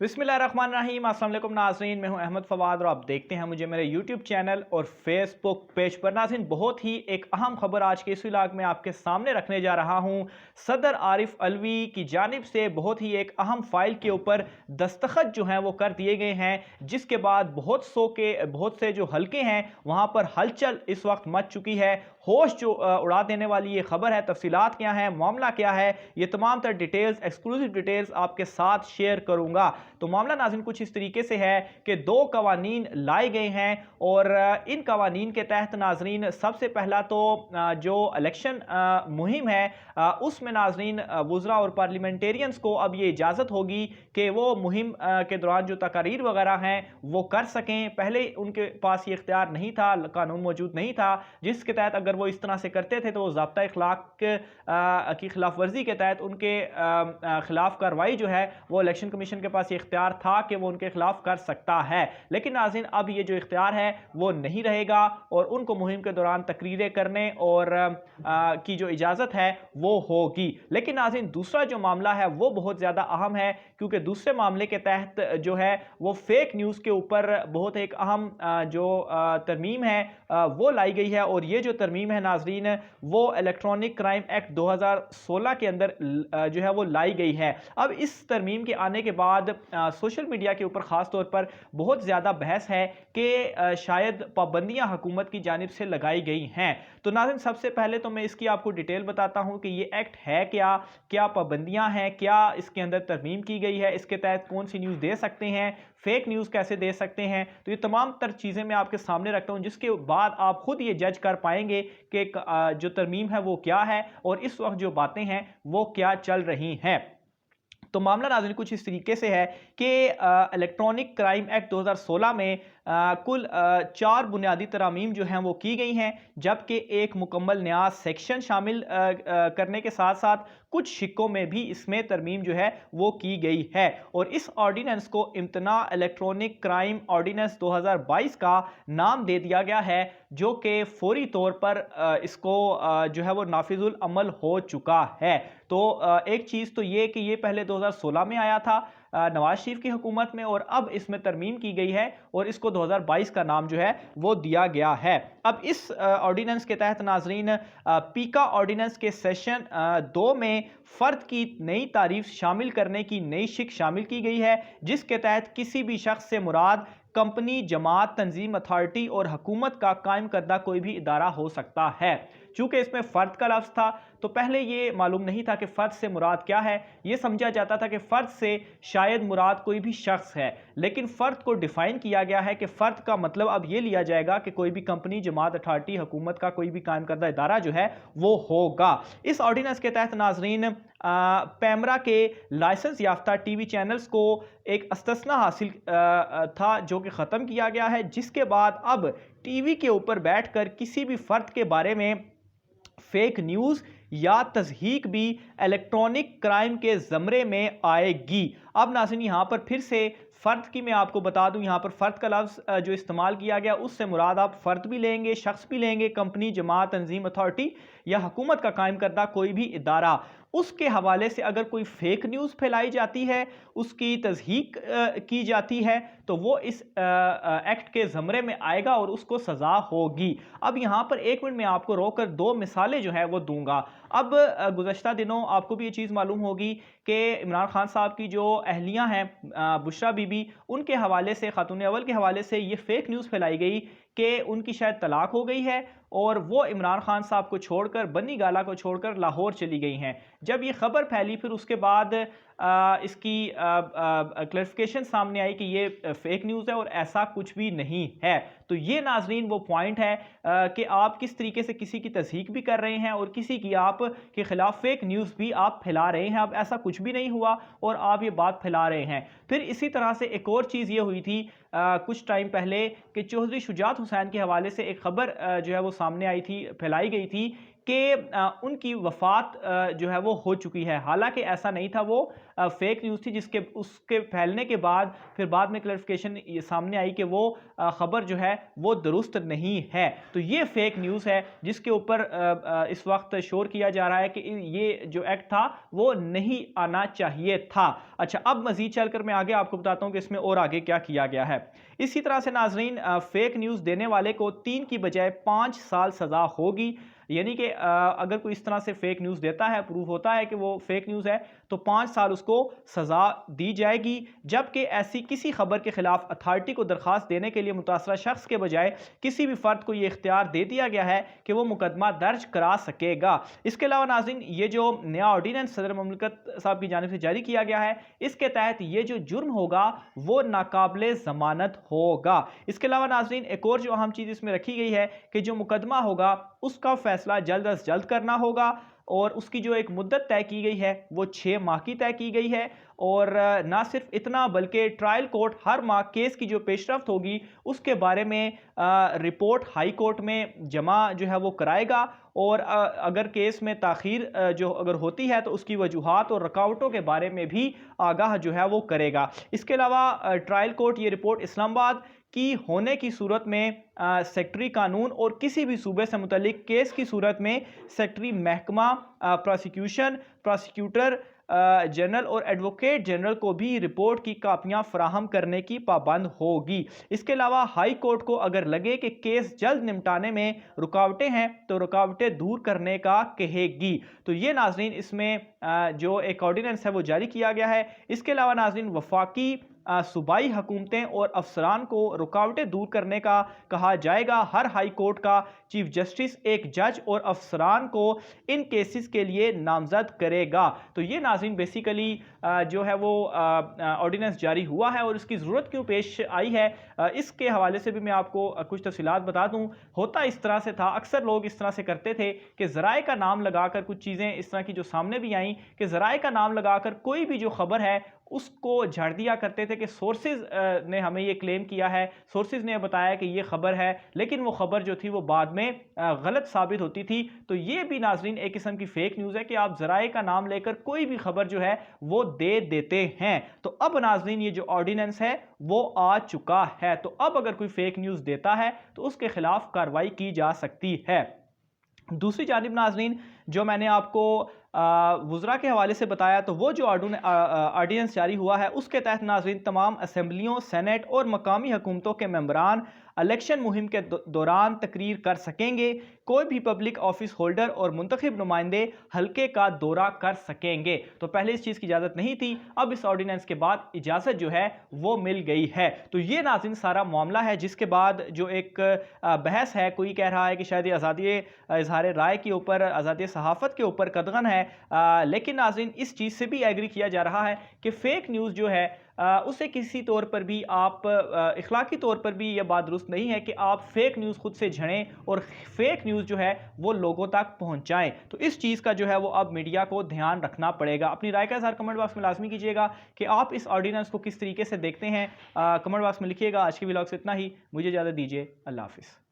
बिस्मिल्लाहिर्रहमानिर्रहीम। अस्सलाम वालेकुम नाज़रीन, मैं हूं अहमद फवाद और आप देखते हैं मुझे मेरे यूट्यूब चैनल और फेसबुक पेज पर। नाज़रीन, बहुत ही एक अहम खबर आज के इस व्लॉग में आपके सामने रखने जा रहा हूं। सदर आरिफ अलवी की जानिब से बहुत ही एक अहम फाइल के ऊपर दस्तखत जो हैं वो कर दिए गए हैं, जिसके बाद बहुत से जो हलके हैं वहां पर हलचल इस वक्त मच चुकी है। होश जो उड़ा देने वाली ये खबर है। तफसीलात क्या है, मामला क्या है, ये तमाम तर डिटेल्स, एक्सक्लूसिव डिटेल्स आपके साथ शेयर करूंगा। तो मामला नाज़रीन कुछ इस तरीके से है कि दो कवानीन लाए गए हैं और इन कवानीन के तहत नाज़रीन सबसे पहला तो जो इलेक्शन मुहिम है उसमें नाज़रीन वज़रा और पार्लियामेंटेरियंस को अब ये इजाज़त होगी कि वो मुहिम के दौरान जो तकारीर वगैरह हैं वो कर सकें। पहले उनके पास ये इख्तियार नहीं था, कानून मौजूद नहीं था, जिसके तहत अगर वो इस तरह से करते थे तो वो ज़ाब्ता इखलाक की खिलाफ वर्जी के तहत उनके खिलाफ कार्रवाई जो है वो इलेक्शन कमीशन के पास ये इख्तियार था कि वो उनके खिलाफ कर सकता है। लेकिन नाज़रीन अब ये जो इख्तियार है वो नहीं रहेगा और उनको मुहिम के दौरान तकरीरें करने और की जो इजाज़त है वो होगी। लेकिन नाज़रीन दूसरा जो मामला है वो बहुत ज़्यादा अहम है, क्योंकि दूसरे मामले के तहत जो है वो फेक न्यूज़ के ऊपर बहुत एक अहम जो तरमीम है वो लाई गई है। और ये जो तरमीम है नाज़रीन वो इलेक्ट्रॉनिक क्राइम एक्ट 2016 के अंदर जो है वो लाई गई है। अब इस तरमीम के आने के बाद सोशल मीडिया के ऊपर ख़ास तौर पर बहुत ज़्यादा बहस है कि शायद पाबंदियां हुकूमत की जानिब से लगाई गई हैं। तो नाज़रीन सबसे पहले तो मैं इसकी आपको डिटेल बताता हूं कि ये एक्ट है क्या, क्या पाबंदियां हैं, क्या इसके अंदर तरमीम की गई है, इसके तहत कौन सी न्यूज़ दे सकते हैं, फेक न्यूज़ कैसे दे सकते हैं। तो ये तमाम तर चीज़ें मैं आपके सामने रखता हूं, जिसके बाद आप खुद ये जज कर पाएंगे कि जो तरमीम है वो क्या है और इस वक्त जो बातें हैं वो क्या चल रही हैं। तो मामला नाज़रीन कुछ इस तरीके से है कि इलेक्ट्रॉनिक क्राइम एक्ट 2016 में कुल 4 बुनियादी तरामीम जो हैं वो की गई हैं, जबकि एक मुकम्मल नया सेक्शन शामिल करने के साथ साथ कुछ शिक्कों में भी इसमें तरमीम जो है वो की गई है। और इस ऑर्डिनेंस को इम्तना इलेक्ट्रॉनिक क्राइम ऑर्डिनेंस 2022 का नाम दे दिया गया है, जो कि फौरी तौर पर इसको जो है वो नाफिजुल अमल हो चुका है। तो एक चीज़ तो ये कि ये पहले 2016 में आया था नवाज शरीफ की हुकूमत में, और अब इसमें तरमीम की गई है और इसको 2022 का नाम जो है वो दिया गया है। अब इस ऑर्डिनेंस के तहत नाजरीन पीका ऑर्डिनेंस के सेशन 2 में फ़र्द की नई तारीफ शामिल करने की नई शिक शामिल की गई है, जिसके तहत किसी भी शख्स से मुराद कंपनी, जमात, तंजीम, अथॉरिटी और हुकूमत का कायम करदा कोई भी इदारा हो सकता है। चूंकि इसमें फ़र्द का लफ्ज़ था तो पहले ये मालूम नहीं था कि फ़र्द से मुराद क्या है। ये समझा जाता था कि फ़र्द से शायद मुराद कोई भी शख्स है, लेकिन फ़र्द को डिफ़ाइन किया गया है कि फ़र्द का मतलब अब ये लिया जाएगा कि कोई भी कंपनी, जमात, अथॉरिटी, हुकूमत का कोई भी कायम करदा इदारा जो है वो होगा। इस ऑर्डिनेंस के तहत नाजरीन पैमरा के लाइसेंस याफ्ता टीवी चैनल्स को एक इस्तिस्ना हासिल था जो कि ख़त्म किया गया है, जिसके बाद अब टीवी के ऊपर बैठकर किसी भी फ़र्द के बारे में फेक न्यूज़ या तज़हीक भी इलेक्ट्रॉनिक क्राइम के ज़मरे में आएगी। अब नाज़रीन यहाँ पर फिर से फ़र्द की मैं आपको बता दूं, यहाँ पर फ़र्द का लफ्ज़ जो इस्तेमाल किया गया उससे मुराद आप फ़र्द भी लेंगे, शख्स भी लेंगे, कंपनी, जमात, तंजीम, अथॉरिटी या हुकूमत का कायम करदा कोई भी इदारा। उसके हवाले से अगर कोई फेक न्यूज़ फैलाई जाती है, उसकी तज़हीक की जाती है, तो वो इस एक्ट के ज़मरे में आएगा और उसको सज़ा होगी। अब यहाँ पर एक मिनट में आपको रोक कर 2 मिसालें जो है वो दूंगा। अब गुज़श्ता दिनों आपको भी ये चीज़ मालूम होगी कि इमरान खान साहब की जो अहलियाँ हैं बुशरा बीबी, उनके हवाले से, खातून अव्वल के हवाले से ये फेक न्यूज़ फैलाई गई कि उनकी शायद तलाक हो गई है और वो इमरान खान साहब को छोड़कर, बन्नी गाला को छोड़कर लाहौर चली गई हैं। जब ये खबर फैली फिर उसके बाद इसकी क्लैरिफिकेशन सामने आई कि ये फेक न्यूज़ है और ऐसा कुछ भी नहीं है। तो ये नाजरीन वो पॉइंट है कि आप किस तरीके से किसी की तस्दीक भी कर रहे हैं और किसी की आप के खिलाफ फेक न्यूज़ भी आप फैला रहे हैं। अब ऐसा कुछ भी नहीं हुआ और आप ये बात फैला रहे हैं। फिर इसी तरह से एक और चीज़ ये हुई थी कुछ टाइम पहले कि चौधरी शुजात हुसैन के हवाले से एक खबर जो है वो सामने आई थी, फैलाई गई थी کہ ان کی وفات جو ہے وہ ہو چکی ہے، حالانکہ ایسا نہیں تھا، وہ فیک نیوز تھی اس کے پھیلنے کے بعد پھر بعد میں کلیریفیکیشن سامنے آئی کہ وہ خبر جو ہے وہ درست نہیں ہے۔ تو یہ فیک نیوز ہے جس کے اوپر اس وقت شور کیا جا رہا ہے کہ یہ جو ایکٹ تھا وہ نہیں آنا چاہیے تھا۔ اچھا، اب مزید چل کر میں آگے آپ کو بتاتا ہوں کہ اس میں اور آگے کیا کیا گیا ہے۔ اسی طرح سے ناظرین، فیک نیوز دینے والے کو 3 کی بجائے 5 سال سزا ہوگی، یعنی کہ اگر کوئی اس طرح سے فیک نیوز دیتا ہے، پروف ہوتا ہے کہ وہ فیک نیوز ہے، تو 5 سال اس کو سزا دی جائے گی، جبکہ ایسی کسی خبر کے خلاف اتھارٹی کو درخواست دینے کے لیے متاثرہ شخص کے بجائے کسی بھی فرد کو یہ اختیار دے دیا گیا ہے کہ وہ مقدمہ درج کرا سکے گا۔ اس کے علاوہ ناظرین، یہ جو نیا آرڈیننس صدر مملکت صاحب کی جانب سے جاری کیا گیا ہے، اس کے تحت یہ جو جرم ہوگا وہ ناقابل ضمانت ہوگا۔ اس کے علاوہ ناظرین، ایک اور جو اہم چیز اس میں رکھی گئی ہے کہ جو مقدمہ ہوگا اس کا فیصلہ جلد از جلد کرنا ہوگا، اور اس کی جو ایک مدت طے کی گئی ہے وہ 6 ماہ کی طے کی گئی ہے، اور نہ صرف اتنا بلکہ ٹرائل کورٹ ہر ماہ کیس کی جو پیش رفت ہوگی اس کے بارے میں رپورٹ ہائی کورٹ میں جمع جو ہے وہ کرائے گا، اور اگر کیس میں تاخیر جو اگر ہوتی ہے تو اس کی وجوہات اور رکاوٹوں کے بارے میں بھی آگاہ جو ہے وہ کرے گا۔ اس کے علاوہ ٹرائل کورٹ یہ رپورٹ اسلام آباد کی ہونے کی صورت میں سیکٹری قانون اور کسی بھی صوبے سے متعلق کیس کی صورت میں سیکٹری محکمہ، پراسیکیوٹر جنرل اور ایڈوکیٹ جنرل کو بھی رپورٹ کی کاپیاں فراہم کرنے کی پابند ہوگی۔ اس کے علاوہ ہائی کورٹ کو اگر لگے کہ کیس جلد نمٹانے میں رکاوٹیں ہیں تو رکاوٹیں دور کرنے کا کہے گی۔ تو یہ ناظرین اس میں جو ایک آرڈیننس ہے وہ جاری کیا گیا ہے۔ اس کے علاوہ ناظرین، وفاقی صوبائی حکومتیں اور افسران کو رکاوٹیں دور کرنے کا کہا جائے گا۔ ہر ہائی کورٹ کا چیف جسٹس ایک جج اور افسران کو ان کیسز کے لیے نامزد کرے گا۔ تو یہ ناظرین بیسیکلی جو ہے وہ آرڈیننس جاری ہوا ہے، اور اس کی ضرورت کیوں پیش آئی ہے اس کے حوالے سے بھی میں آپ کو کچھ تفصیلات بتا دوں۔ ہوتا اس طرح سے تھا، اکثر لوگ اس طرح سے کرتے تھے کہ ذرائع کا نام لگا کر کچھ چیزیں اس طرح کی جو سامنے بھی آئیں کہ ذرائع کا نام لگا کر کوئی بھی جو خبر ہے اس کو جھاڑ دیا کرتے تھے کہ سورسز نے ہمیں یہ کلیم کیا ہے، سورسز نے بتایا کہ یہ خبر ہے، لیکن وہ خبر جو تھی وہ بعد میں غلط ثابت ہوتی تھی۔ تو یہ بھی ناظرین ایک قسم کی فیک نیوز ہے کہ آپ ذرائع کا نام لے کر کوئی بھی خبر جو ہے وہ دے دیتے ہیں۔ تو اب ناظرین یہ جو آرڈیننس ہے وہ آ چکا ہے، تو اب اگر کوئی فیک نیوز دیتا ہے تو اس کے خلاف کارروائی کی جا سکتی ہے۔ دوسری جانب ناظرین، جو میں نے آپ کو وزراء کے حوالے سے بتایا، تو وہ جو آرڈیننس جاری ہوا ہے اس کے تحت ناظرین تمام اسمبلیوں، سینٹ اور مقامی حکومتوں کے ممبران الیکشن مہم کے دوران تقریر کر سکیں گے۔ کوئی بھی پبلک آفس ہولڈر اور منتخب نمائندے حلقے کا دورہ کر سکیں گے۔ تو پہلے اس چیز کی اجازت نہیں تھی، اب اس آرڈیننس کے بعد اجازت جو ہے وہ مل گئی ہے۔ تو یہ ناظرین سارا معاملہ ہے، جس کے بعد جو ایک بحث ہے، کوئی کہہ رہا ہے کہ شاید یہ آزادی اظہار رائے کے اوپر، آزادی صحافت کے اوپر قدغن ہے، لیکن ناظرین اس چیز سے بھی ایگری کیا جا رہا ہے کہ فیک نیوز جو ہے اسے کسی طور پر بھی آپ اخلاقی طور پر بھی یہ بات درست نہیں ہے کہ آپ فیک نیوز خود سے جھڑیں اور فیک نیوز جو ہے وہ لوگوں تک پہنچائیں۔ تو اس چیز کا جو ہے وہ اب میڈیا کو دھیان رکھنا پڑے گا۔ اپنی رائے کا اظہار کمنٹ باکس میں لازمی کیجیے گا کہ آپ اس آرڈیننس کو کس طریقے سے دیکھتے ہیں، کمنٹ باکس میں لکھیے گا۔ آج کی ویلاگ سے اتنا ہی، مجھے اجازت دیجیے، اللہ حافظ۔